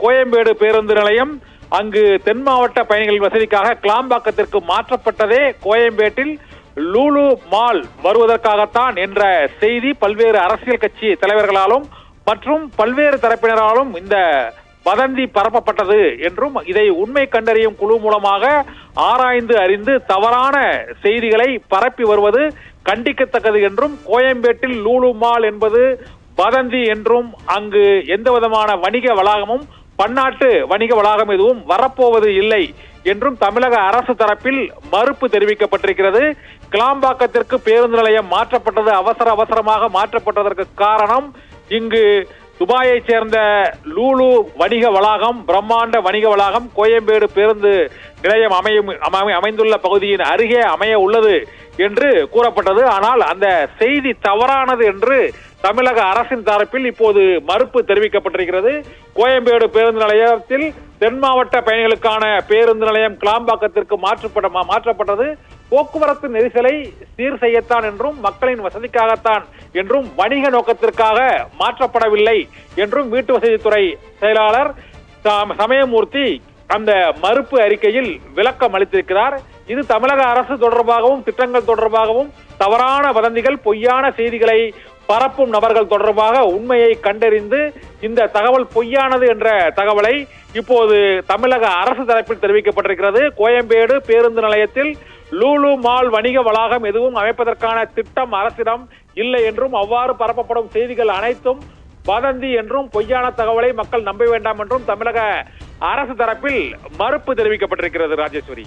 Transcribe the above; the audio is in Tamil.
கோயம்பேடு பேருந்து நிலையம் அங்கு தென் மாவட்ட பயணிகள் வசதிக்காக கிளாம்பாக்கத்திற்கு மாற்றப்பட்டதே கோயம்பேட்டில் லூலு மால் வருவதற்காகத்தான் என்ற செய்தி பல்வேறு அரசியல் கட்சி தலைவர்களாலும் மற்றும் பல்வேறு தரப்பினராலும் இந்த வதந்தி பரப்பப்பட்டது என்றும் இதை உண்மை கண்டறியும் குழு மூலமாக ஆராய்ந்து அறிந்து தவறான செய்திகளை பரப்பி வருவது கண்டிக்கத்தக்கது என்றும் கோயம்பேட்டில் லூலு மால் என்பது வதந்தி என்றும் அங்கு எந்த விதமான வணிக வளாகமும் பன்னாட்டு வணிக வளாகம் எதுவும் வரப்போவது இல்லை என்றும் தமிழக அரசு தரப்பில் மறுப்பு தெரிவிக்கப்பட்டிருக்கிறது. கிளாம்பாக்கத்திற்கு பேருந்து நிலையம் மாற்றப்பட்டது அவசரமாக மாற்றப்பட்டதற்கு காரணம் இங்கு துபாயை சேர்ந்த லூலு வணிக வளாகம் பிரம்மாண்ட வணிக வளாகம் கோயம்பேடு பேருந்து நிலையம் அமைந்துள்ள பகுதியின் அருகே அமைய உள்ளது என்று கூறப்பட்டது. ஆனால் அந்த செய்தி தவறானது என்று தமிழக அரசின் தரப்பில் இப்போது மறுப்பு தெரிவிக்கப்பட்டிருக்கிறது. கோயம்பேடு பேருந்து நிலையத்தில் தென் மாவட்ட பயணிகளுக்கான பேருந்து நிலையம் கிளாம்பாக்கத்திற்கு மாற்றப்பட்டது போக்குவரத்து நெரிசலை சீர் செய்யத்தான் என்றும் மக்களின் வசதிக்காகத்தான் என்றும் வணிக நோக்கத்திற்காக மாற்றப்படவில்லை என்றும் வீட்டு வசதித்துறை செயலாளர் சமயமூர்த்தி அந்த மறுப்பு அறிக்கையில் விளக்கம் அளித்திருக்கிறார். இது தமிழக அரசு தொடர்பாகவும் திட்டங்கள் தொடர்பாகவும் தவறான வதந்திகள் பொய்யான செய்திகளை பரப்பும் நபர்கள் தொடர்பாக உண்மையை கண்டறிந்து இந்த தகவல் பொய்யானது என்ற தகவலை இப்போது தமிழக அரசு தரப்பில் தெரிவிக்கப்பட்டிருக்கிறது. கோயம்பேடு பேருந்து நிலையத்தில் லூலு மால் வணிக வளாகம் எதுவும் அமைப்பதற்கான திட்டம் அரசிடம் இல்லை என்றும் அவ்வாறு பரப்பப்படும் செய்திகள் அனைத்தும் வதந்தி என்றும் பொய்யான தகவலை மக்கள் நம்ப வேண்டாம் என்றும் தமிழக அரசு தரப்பில் மறுப்பு தெரிவிக்கப்பட்டிருக்கிறது. ராஜேஸ்வரி.